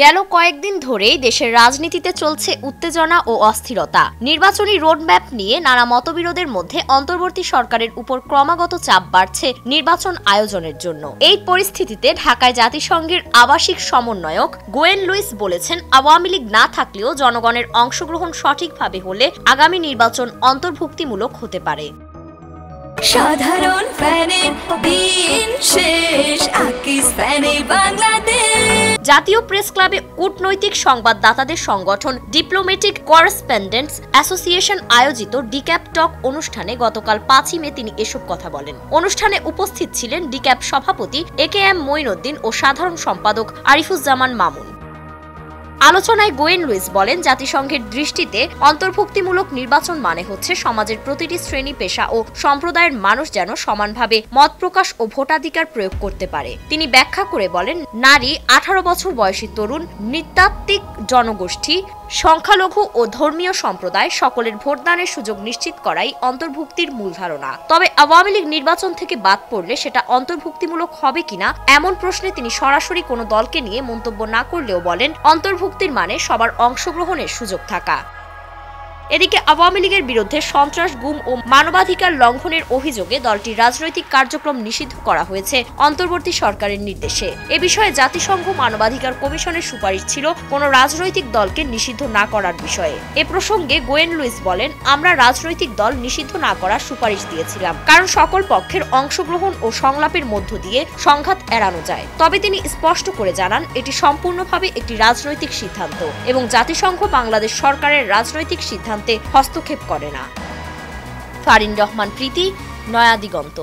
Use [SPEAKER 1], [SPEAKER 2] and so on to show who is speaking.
[SPEAKER 1] গেল কয়েকদিন ধরেই দেশের রাজনীতিতে চলছে উত্তেজনা ও অস্থিরতা। নির্বাচনী রোডম্যাপ নিয়ে নানা মতবিরোধের মধ্যে অন্তর্বর্তী সরকারের উপর ক্রমাগত চাপ বাড়ছে নির্বাচন আয়োজনের জন্য। এই পরিস্থিতিতে ঢাকায় জাতিসংঘের আবাসিক সমন্বয়ক গোয়েন লুইস বলেছেন, আওয়ামী লীগ না থাকলেও জনগণের অংশগ্রহণ সঠিকভাবে হলে আগামী নির্বাচন অন্তর্ভুক্তিমূলক হতে পারে।
[SPEAKER 2] সাধারণ ফ্যানের দিন শেষ, আকিস ফ্যানে বাংলাদেশ।
[SPEAKER 1] জাতীয় প্রেস ক্লাবে কূটনৈতিক সংবাদদাতাদের সংগঠন ডিপ্লোম্যাটিক করেসপন্ডেন্টস অ্যাসোসিয়েশন আয়োজিত ডিক্যাপ টক অনুষ্ঠানে গতকাল 5ই মে তিনি এসব কথা বলেন। অনুষ্ঠানে উপস্থিত ছিলেন ডিক্যাপ সভাপতি AKM মঈনুদ্দিন ও সাধারণ সম্পাদক আরিফুজ্জামান মামুন। আলোচনায় গোয়েন লুইস বলেন, জাতিসংঘের দৃষ্টিতে অন্তর্ভুক্তিমূলক নির্বাচন মানে হচ্ছে সমাজের প্রতিটি শ্রেণী, পেশা ও সম্প্রদায়ের মানুষ যেন সমানভাবে মত প্রকাশ ও ভোটাধিকার প্রয়োগ করতে পারে। তিনি ব্যাখ্যা করে বলেন, নারী, 18 বছর বয়সী তরুণ, নৃতাত্ত্বিক জনগোষ্ঠী, সংখ্যালঘু ও ধর্মীয় সম্প্রদায় সকলের ভোটদানের সুযোগ নিশ্চিত করাই অন্তর্ভুক্তির মূল ধারণা। তবে আওয়ামী লীগ নির্বাচন থেকে বাদ পড়লে সেটা অন্তর্ভুক্তিমূলক হবে কিনা এমন প্রশ্নে তিনি সরাসরি কোনো দলকে নিয়ে মন্তব্য না করলেও বলেন, অন্তর্ভুক্তির মানে সবার অংশগ্রহণের সুযোগ থাকা। এদিকে আওয়ামী লীগের বিরুদ্ধে সন্ত্রাস, গুম ও মানবাধিকার লঙ্ঘনের অভিযোগে দলটির রাজনৈতিক কার্যক্রম নিষিদ্ধ করা হয়েছে অন্তর্বর্তী সরকারের নির্দেশে। এ বিষয়ে জাতিসংঘ মানবাধিকার কমিশনের সুপারিশ ছিল কোনো রাজনৈতিক দলকে নিষিদ্ধ না করার বিষয়ে। এ প্রসঙ্গে গোয়েন লুইস বলেন, আমরা রাজনৈতিক দল নিষিদ্ধ না করার সুপারিশ দিয়েছিলাম, কারণ সকল পক্ষের অংশগ্রহণ ও সংলাপের মধ্য দিয়ে সংঘাত এড়ানো যায়। তবে তিনি স্পষ্ট করে জানান, এটি সম্পূর্ণভাবে একটি রাজনৈতিক সিদ্ধান্ত এবং জাতিসংঘ বাংলাদেশ সরকারের রাজনৈতিক সিদ্ধান্তে হস্তক্ষেপ করে না। ফারিন রহমান প্রীতি, নয়া দিগন্ত।